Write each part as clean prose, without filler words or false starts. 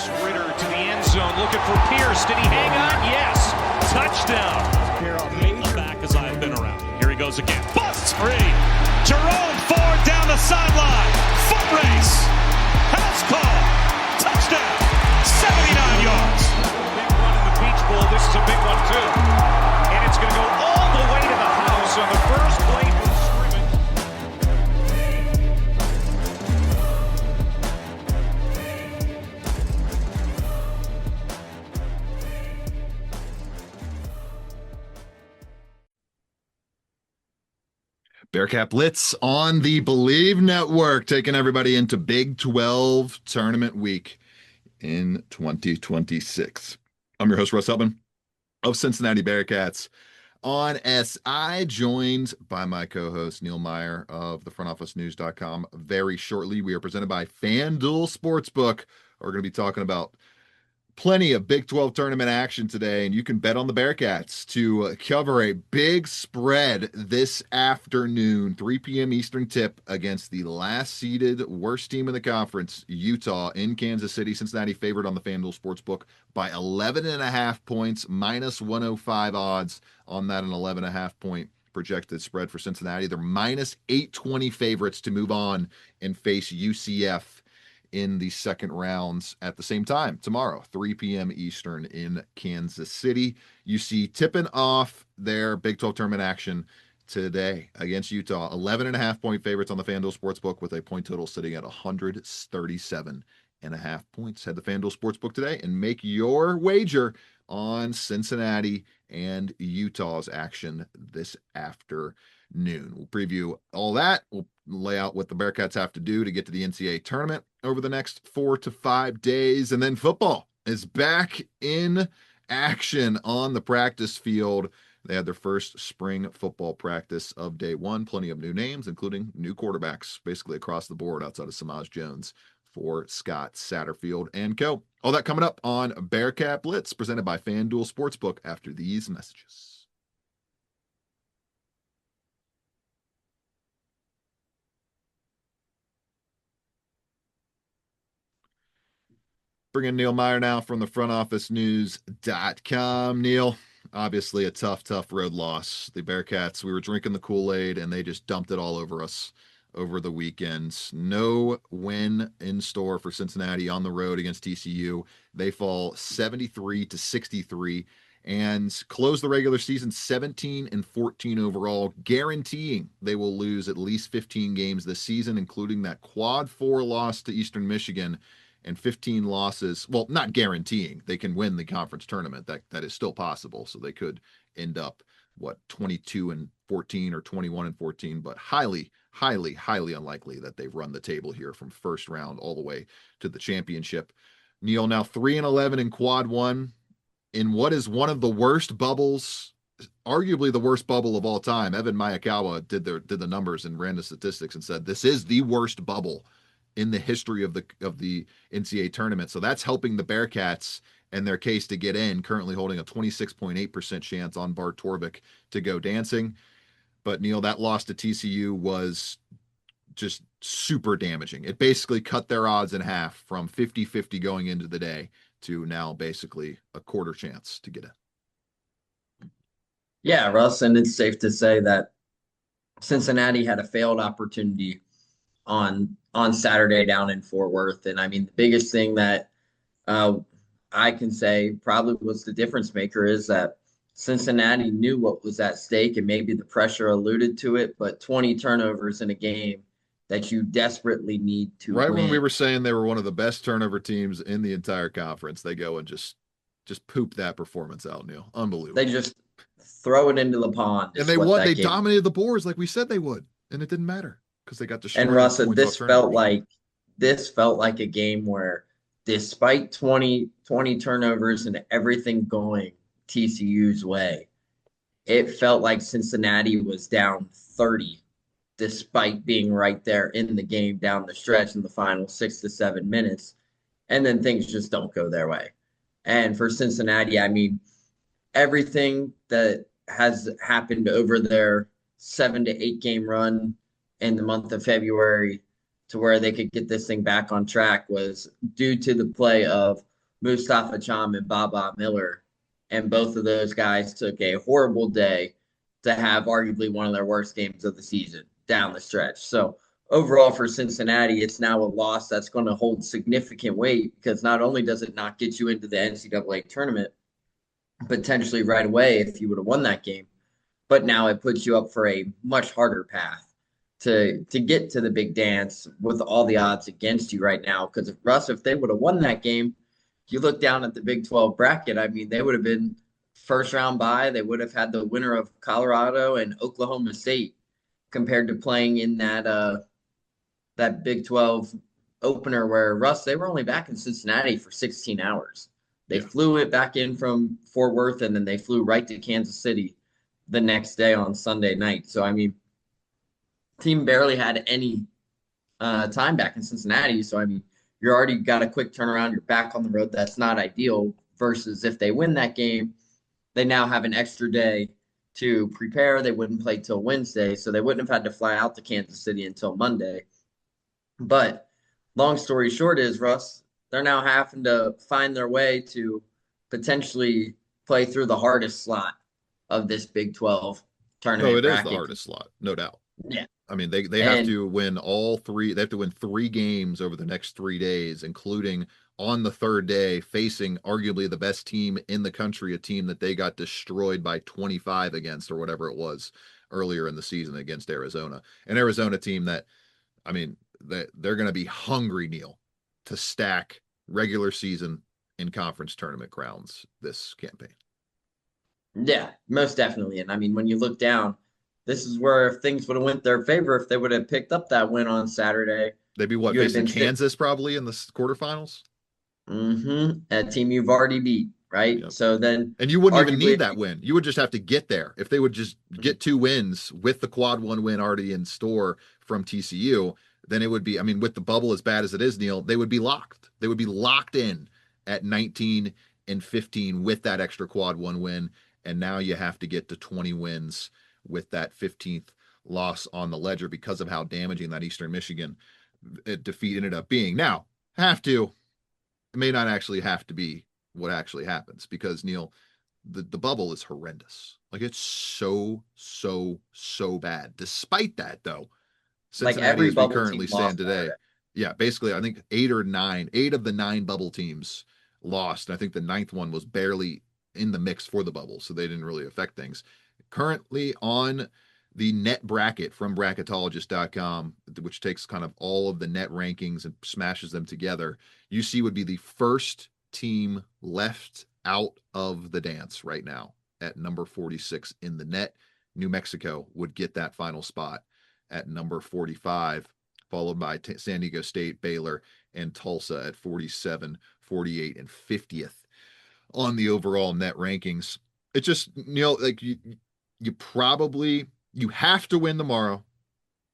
Takes Ritter to the end zone, looking for Pierce. Did he hang on? Yes. Touchdown. The back as I've been around. Here he goes again. Busts free. Jerome Ford down the sideline. Foot race. House call. Touchdown. 79 yards. Big run in the Peach Bowl. This is a big one too. And it's going to go all the way to the house on the first play from scrimmage. Bearcat Blitz on the Believe Network, taking everybody into Big 12 Tournament Week in 2026. I'm your host, Russ Hubman of Cincinnati Bearcats on SI, joined by my co-host, Neil Meyer of thefrontofficenews.com. Very shortly, we are presented by FanDuel Sportsbook. We're going to be talking about plenty of Big 12 tournament action today, and you can bet on the Bearcats to cover a big spread this afternoon, 3 p.m. Eastern tip against the last-seeded worst team in the conference, Utah, in Kansas City. Cincinnati favored on the FanDuel Sportsbook by 11.5 points, minus 105 odds on that, an 11.5-point projected spread for Cincinnati. They're minus 820 favorites to move on and face UCF in the second rounds at the same time tomorrow, 3 p.m. Eastern in Kansas City. UC tipping off their Big 12 tournament action today against Utah. 11.5-point favorites on the FanDuel Sportsbook with a point total sitting at 137.5 points. Head to FanDuel Sportsbook today and make your wager on Cincinnati and Utah's action this afternoon. We'll preview all that. We'll lay out what the Bearcats have to do to get to the NCAA tournament over the next 4 to 5 days. And then football is back in action on the practice field. They had their first spring football practice of day one. Plenty of new names, including new quarterbacks, basically across the board outside of Samaj Jones for Scott Satterfield and co. All that coming up on Bearcat Blitz, presented by FanDuel Sportsbook after these messages. Bring in Neil Meyer now from the frontofficenews.com. Neil, obviously a tough road loss. The Bearcats, we were drinking the Kool-Aid and they just dumped it all over us over the weekend. No win in store for Cincinnati on the road against TCU. They fall 73-63 and close the regular season 17-14 overall, guaranteeing they will lose at least 15 games this season, including that quad 4 loss to Eastern Michigan. And 15 losses, well, not guaranteeing they can win the conference tournament. That is still possible. So they could end up, 22-14 or 21-14, but highly unlikely that they've run the table here from first round all the way to the championship. Neil, now 3-11 in quad 1 in what is one of the worst bubbles, arguably the worst bubble of all time. Evan Miyakawa did the numbers and ran the statistics and said, this is the worst bubble in the history of the NCAA tournament. So that's helping the Bearcats and their case to get in, currently holding a 26.8% chance on Bart Torvik to go dancing. But Neil, that loss to TCU was just super damaging. It basically cut their odds in half from 50-50 going into the day to now basically a quarter chance to get in. Yeah, Russ, and it's safe to say that Cincinnati had a failed opportunity on Saturday down in Fort Worth. And I mean, the biggest thing that I can say probably was the difference maker is that Cincinnati knew what was at stake, and maybe the pressure alluded to it, but 20 turnovers in a game that you desperately need to win. When we were saying they were one of the best turnover teams in the entire conference, they go and just poop that performance out, Neil. Unbelievable. They just throw it into the pond. And they won. They dominated the boards like we said they would, and it didn't matter because they got destroyed. And Russ, this felt like a game where, despite 20 turnovers and everything going TCU's way, it felt like Cincinnati was down 30, despite being right there in the game down the stretch in the final 6 to 7 minutes. And then things just don't go their way. And for Cincinnati, I mean, everything that has happened over their 7 to 8 game run in the month of February to where they could get this thing back on track was due to the play of Mustafa Cham and Baba Miller. And both of those guys took a horrible day to have arguably one of their worst games of the season down the stretch. So overall for Cincinnati, it's now a loss that's going to hold significant weight because not only does it not get you into the NCAA tournament potentially right away if you would have won that game, but now it puts you up for a much harder path to get to the big dance with all the odds against you right now. Because if they would have won that game, you look down at the Big 12 bracket, I mean, they would have been first round bye. They would have had the winner of Colorado and Oklahoma State compared to playing in that Big 12 opener where they were only back in Cincinnati for 16 hours. They flew it back in from Fort Worth and then they flew right to Kansas City the next day on Sunday night. So, I mean, team barely had any time back in Cincinnati. So, I mean, you're already got a quick turnaround. You're back on the road. That's not ideal versus if they win that game, they now have an extra day to prepare. They wouldn't play till Wednesday. So they wouldn't have had to fly out to Kansas City until Monday. But long story short is, Russ, they're now having to find their way to potentially play through the hardest slot of this Big 12 tournament. No, it bracket. is the hardest slot, no doubt. Yeah. I mean, they have to win all three. They have to win 3 games over the next 3 days, including on the third day facing arguably the best team in the country, a team that they got destroyed by 25 against or whatever it was earlier in the season against Arizona. An Arizona team that, I mean, they're going to be hungry, Neil, to stack regular season and conference tournament crowns this campaign. Yeah, most definitely. And I mean, when you look down, this is where if things would have went their favor, if they would have picked up that win on Saturday, they'd be facing Kansas probably in the quarterfinals. A team you've already beat, right? Yep. So then, and you wouldn't even need that win. You would just have to get there. If they would just get 2 wins with the quad 1 win already in store from TCU, then it would be, I mean, with the bubble as bad as it is, Neil, they would be locked. They would be locked in at 19 and 15 with that extra quad 1 win. And now you have to get to 20 wins with that 15th loss on the ledger because of how damaging that Eastern Michigan defeat ended up being. Now, it may not actually have to be what actually happens because, Neil, the bubble is horrendous. Like, it's so bad. Despite that, though, Cincinnati, as we currently stand today, basically, I think 8 of the 9 bubble teams lost. And I think the 9th one was barely in the mix for the bubble, so they didn't really affect things. Currently on the net bracket from bracketologist.com, which takes kind of all of the net rankings and smashes them together, UC would be the first team left out of the dance right now at number 46 in the net. New Mexico would get that final spot at number 45, followed by San Diego State, Baylor, and Tulsa at 47, 48, and 50th on the overall net rankings. It just, Neil, like you have to win tomorrow,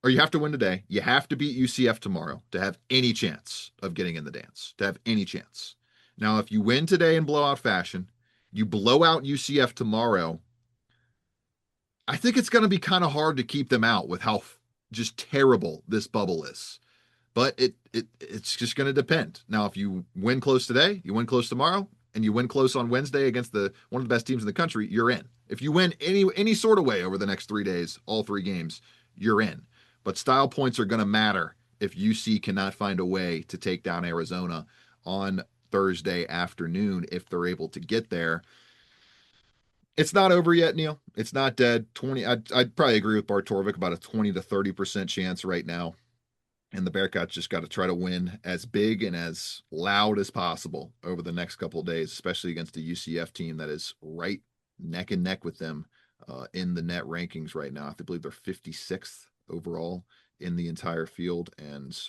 or you have to win today. You have to beat UCF tomorrow to have any chance of getting in the dance, to have any chance. Now, if you win today in blowout fashion, you blow out UCF tomorrow, I think it's going to be kind of hard to keep them out with how just terrible this bubble is. But it's just going to depend. Now, if you win close today, you win close tomorrow, and you win close on Wednesday against one of the best teams in the country, you're in. If you win any sort of way over the next 3 days, all 3 games, you're in. But style points are going to matter if UC cannot find a way to take down Arizona on Thursday afternoon if they're able to get there. It's not over yet, Neil. It's not dead. I'd probably agree with Bart Torvik about a 20 to 30% chance right now. And the Bearcats just got to try to win as big and as loud as possible over the next couple of days, especially against a UCF team that is right neck and neck with them in the net rankings right now. I believe they're 56th overall in the entire field, and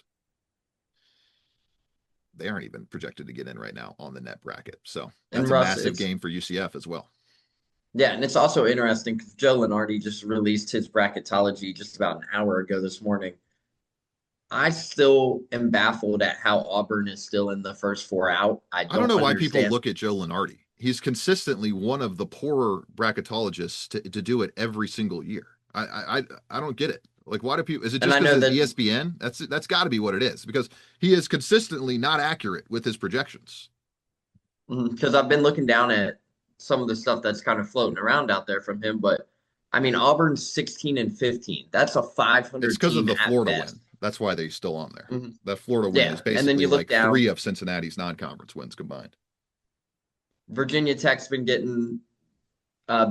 they aren't even projected to get in right now on the net bracket. So that's a massive game for UCF as well. Yeah, and it's also interesting because Joe Lenardi just released his bracketology just about an hour ago this morning. I still am baffled at how Auburn is still in the first 4 out. I don't know why people look at Joe Lenardi. He's consistently one of the poorer bracketologists to do it every single year. I don't get it. Like, why do people? Is it just because it's ESPN? That's got to be what it is, because he is consistently not accurate with his projections. Because I've been looking down at some of the stuff that's kind of floating around out there from him, but I mean Auburn's 16 and 15. That's a It's 500 because of team the at Florida best. win. That's why they're still on there. Mhm. That Florida win is Yeah, and then basically you look like down. 3 of Cincinnati's non-conference wins combined. Virginia Tech's been getting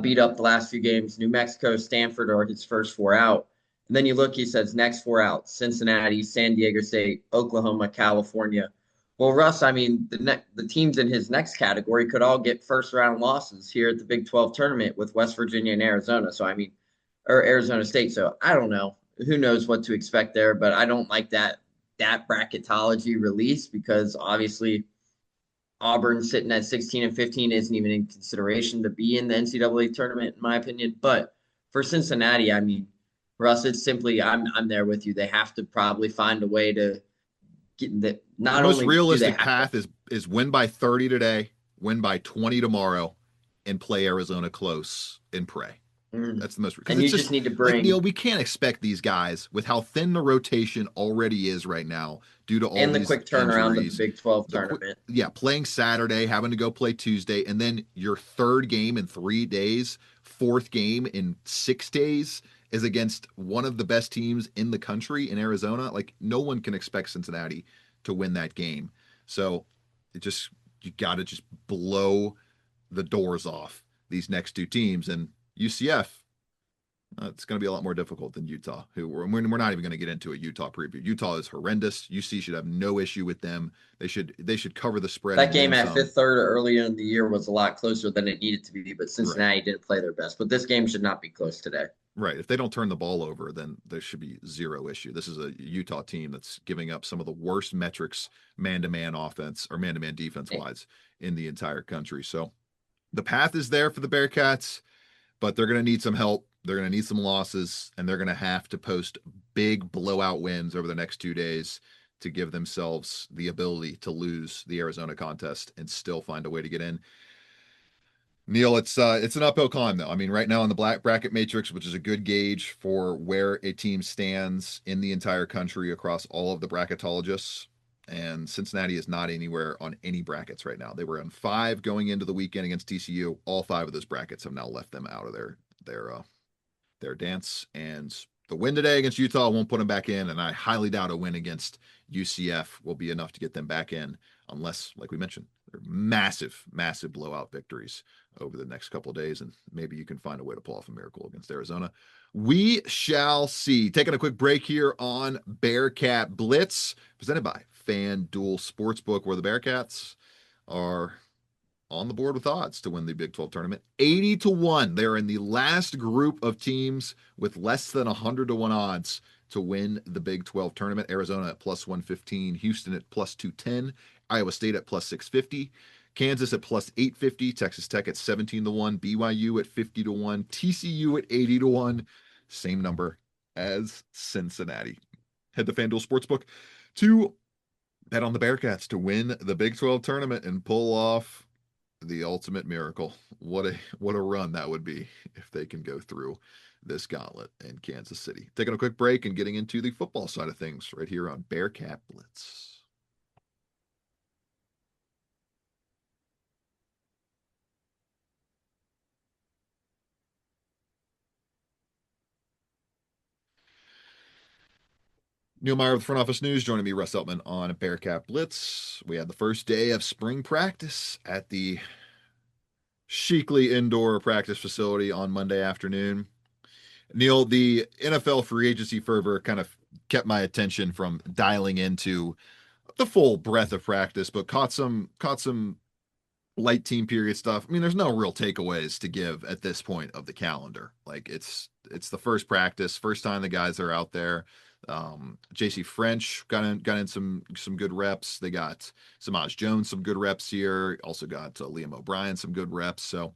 beat up the last few games. New Mexico, Stanford are his first four out. And then you look, he says next four out: Cincinnati, San Diego State, Oklahoma, California. Well, Russ, I mean, the teams in his next category could all get first round losses here at the Big 12 tournament with West Virginia and Arizona. So, I mean, or Arizona State. So, I don't know. Who knows what to expect there, but I don't like that bracketology release because obviously Auburn sitting at 16 and 15 isn't even in consideration to be in the NCAA tournament, in my opinion. But for Cincinnati, I mean, Russ, it's simply I'm there with you. They have to probably find a way to get that. The Not most only do they realistic have to, path is win by 30 today, win by 20 tomorrow, and play Arizona close and pray. That's the most because and it's you just just need to like bring Neil. We can't expect these guys with how thin the rotation already is right now due to all and the these quick turnaround of the injuries. Big 12 tournament. Playing Saturday, having to go play Tuesday, and then your third game in 3 days, fourth game in 6 days is against one of the best teams in the country in Arizona. Like no one can expect Cincinnati to win that game. So you got to just blow the doors off these next two teams. And UCF, it's going to be a lot more difficult than Utah, who we're not even going to get into a Utah preview. Utah is horrendous. UC should have no issue with them. They should cover the spread That and game then at some. Fifth Third earlier in the year was a lot closer than it needed to be, but Right. Cincinnati didn't play their best. But this game should not be close today. Right. If they don't turn the ball over, then there should be zero issue. This is a Utah team that's giving up some of the worst metrics man-to-man offense or man-to-man defense wise in the entire country. So the path is there for the Bearcats, but they're going to need some help. They're going to need some losses, and they're going to have to post big blowout wins over the next 2 days to give themselves the ability to lose the Arizona contest and still find a way to get in. Neil, it's an uphill climb though. I mean, right now in the black bracket matrix, which is a good gauge for where a team stands in the entire country across all of the bracketologists, and Cincinnati is not anywhere on any brackets right now. They were on 5 going into the weekend against TCU. All 5 of those brackets have now left them out of their dance. And the win today against Utah won't put them back in, and I highly doubt a win against UCF will be enough to get them back in, unless, like we mentioned, they're massive, massive blowout victories over the next couple of days, and maybe you can find a way to pull off a miracle against Arizona. We shall see. Taking a quick break here on Bearcat Blitz, presented by FanDuel Sportsbook, where the Bearcats are on the board with odds to win the Big 12 tournament. 80-1. They're in the last group of teams with less than 100-1 odds to win the Big 12 tournament. Arizona at plus 115, Houston at plus 210, Iowa State at plus 650, Kansas at plus 850, Texas Tech at 17-1, BYU at 50-1, TCU at 80-1. Same number as Cincinnati. Head to FanDuel Sportsbook to bet on the Bearcats to win the Big 12 tournament and pull off the ultimate miracle. What a run that would be if they can go through this gauntlet in Kansas City. Taking a quick break and getting into the football side of things right here on Bearcat Blitz. Neil Meyer with Front Office News, joining me, Russ Eltman, on Bearcat Blitz. We had the first day of spring practice at the chicly indoor practice facility on Monday afternoon. Neil, the NFL free agency fervor kind of kept my attention from dialing into the full breadth of practice, but caught some light team period stuff. I mean, there's no real takeaways to give at this point of the calendar. Like it's the first practice, first time the guys are out there. JC French got in some good reps. They got Samaj Jones some good reps here. Also got Liam O'Brien some good reps. So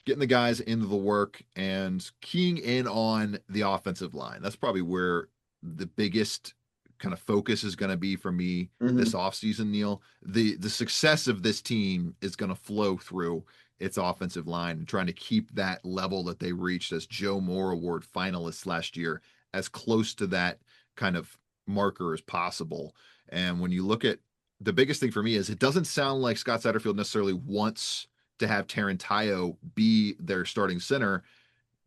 getting the guys into the work and keying in on the offensive line. That's probably where the biggest kind of focus is going to be for me this offseason, Neil. The success of this team is going to flow through its offensive line and trying to keep that level that they reached as Joe Moore Award finalists last year as close to that kind of marker as possible. And when you look at the biggest thing for me is it doesn't sound like Scott Satterfield necessarily wants to have Tayo be their starting center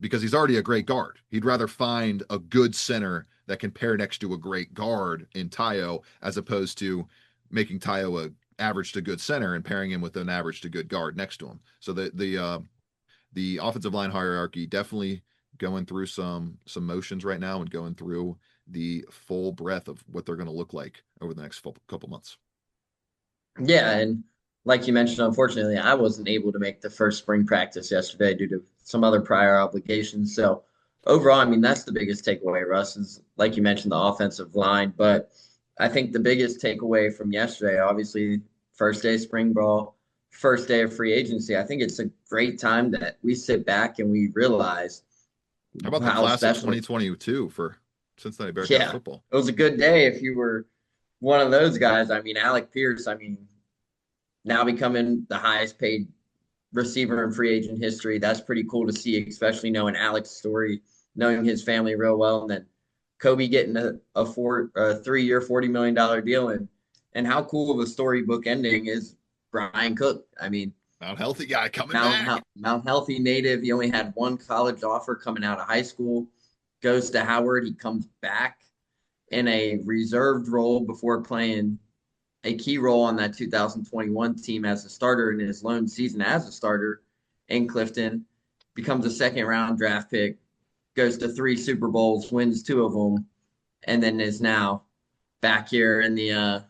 because he's already a great guard. He'd rather find a good center that can pair next to a great guard in Tayo, as opposed to making Tayo a average to good center and pairing him with an average to good guard next to him. So the offensive line hierarchy definitely going through some motions right now and going through the full breadth of what they're going to look like over the next couple months. Yeah, and like you mentioned, unfortunately, I wasn't able to make the first spring practice yesterday due to some other prior obligations. So overall, I mean, that's the biggest takeaway, Russ, is like you mentioned, the offensive line. But I think the biggest takeaway from yesterday, obviously, first day of spring ball, first day of free agency. I think it's a great time that we sit back and we realize How about the how class of special. 2022 for Cincinnati Bearcats Yeah, football? it was a good day if you were one of those guys. I mean, Alec Pierce, I mean, now becoming the highest paid receiver in free agent history. That's pretty cool to see, especially knowing Alec's story, knowing his family real well, and then Kobe getting a 3-year, $40 million deal. And how cool of a storybook ending is Brian Cook. I mean, Mount Healthy guy coming back. Mount Healthy native. He only had one college offer coming out of high school, goes to Howard. He comes back in a reserved role before playing a key role on that 2021 team as a starter in his lone season as a starter in Clifton, becomes a second-round draft pick, goes to 3 Super Bowls, wins 2 of them, and then is now back here in the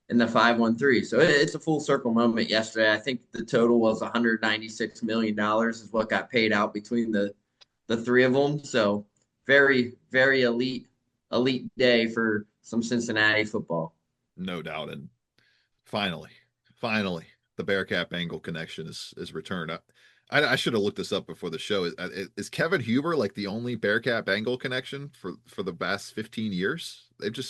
513. So it's a full circle moment yesterday. I think the total was $196 million is what got paid out between the 3 of them. So very, very elite day for some Cincinnati football. No doubt. And finally, the Bearcat Bengal connection is returned. I should have looked this up before the show. Is Kevin Huber like the only Bearcat Bengal connection for the past 15 years? They've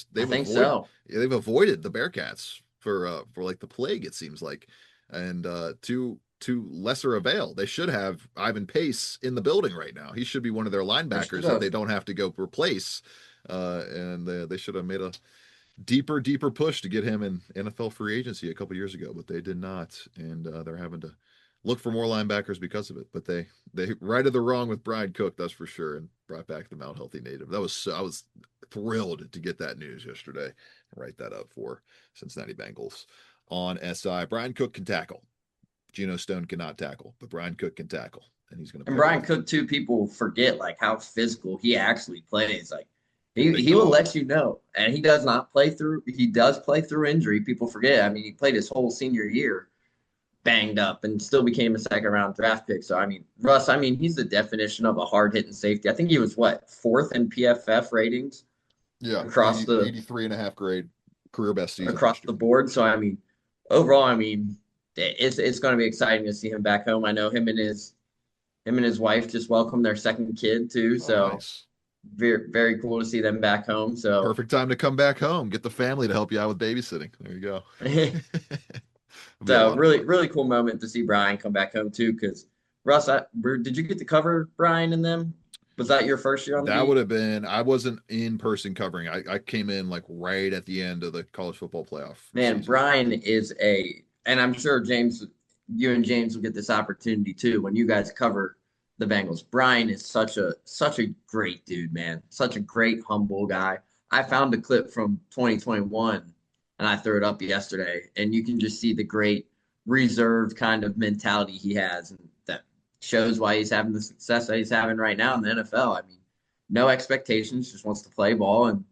avoided the Bearcats for like the plague, it seems like, and to lesser avail. They should have Ivan Pace in the building right now. He should be one of their linebackers that they don't have to go replace. And they should have made a deeper push to get him in NFL free agency a couple years ago, but they did not, and they're having to look for more linebackers because of it. But they righted the wrong with Brian Cook, that's for sure, and brought back the Mount Healthy native. I was thrilled to get that news yesterday and write that up for Cincinnati Bengals on SI. Brian Cook can tackle. Geno Stone cannot tackle, but Brian Cook can tackle, and he's going to. And Brian Cook too. People forget like how physical he actually plays. Like he will let you know, and he does play through injury. People forget. I mean, he played his whole senior year banged up and still became a second-round draft pick. So, I mean, Russ, he's the definition of a hard-hitting safety. I think he was, 4th in PFF ratings? Yeah, across 83.5 grade career best season. Across the board. So, overall, it's going to be exciting to see him back home. I know him and his wife just welcomed their second kid, too. So, nice. Very, very cool to see them back home. So perfect time to come back home. Get the family to help you out with babysitting. There you go. So really cool moment to see Brian come back home too. Because Russ, did you get to cover Brian and them? Was that your first year on the That beat? would have been. I wasn't in person covering. I came in like right at the end of the college football playoff. Man, season. Brian is and I'm sure James, you and James will get this opportunity too when you guys cover the Bengals. Brian is such a great dude, man. Such a great, humble guy. I found a clip from 2021 and I threw it up yesterday, and you can just see the great reserved kind of mentality he has, and that shows why he's having the success that he's having right now in the NFL. No expectations, just wants to play ball and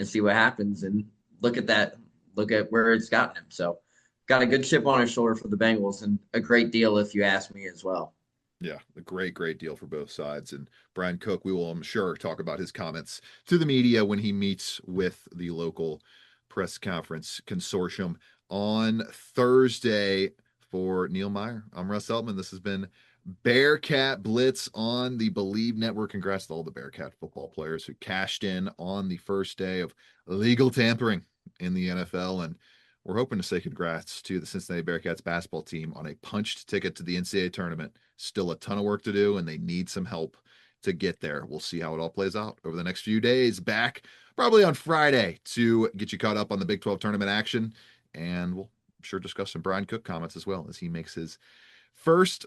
see what happens. And look at that. Look at where it's gotten him. So got a good chip on his shoulder for the Bengals, and a great deal if you ask me as well. Yeah, a great deal for both sides. And Brian Cook, we will, I'm sure, talk about his comments to the media when he meets with the local press conference consortium on Thursday. For Neil Meyer, I'm Russ Eltman. This has been Bearcat Blitz on the Believe Network. Congrats to all the Bearcat football players who cashed in on the first day of legal tampering in the NFL. And we're hoping to say congrats to the Cincinnati Bearcats basketball team on a punched ticket to the NCAA tournament. Still a ton of work to do, and they need some help to get there. We'll see how it all plays out over the next few days. Back probably on Friday to get you caught up on the Big 12 tournament action And we'll sure discuss some Brian Cook comments as well as he makes his first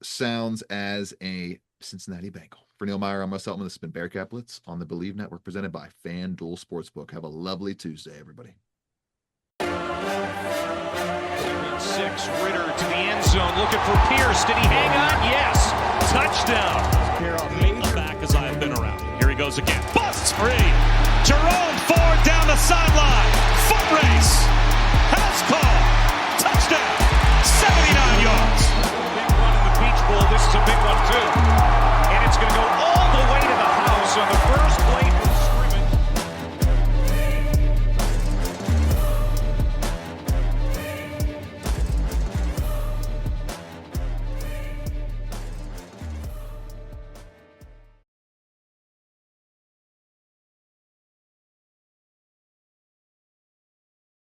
sounds as a Cincinnati Bengal. For Neil Meyer, I'm Russ Eltman. This has been Bearcat Blitz on the Believe Network, presented by FanDuel Sportsbook. Have a lovely Tuesday, everybody. 6, Ritter to the end zone, looking for Pierce. Did he hang on? Yes. Touchdown. Back as I've been around. Here he goes again. Busts free. Jerome Ford down the sideline.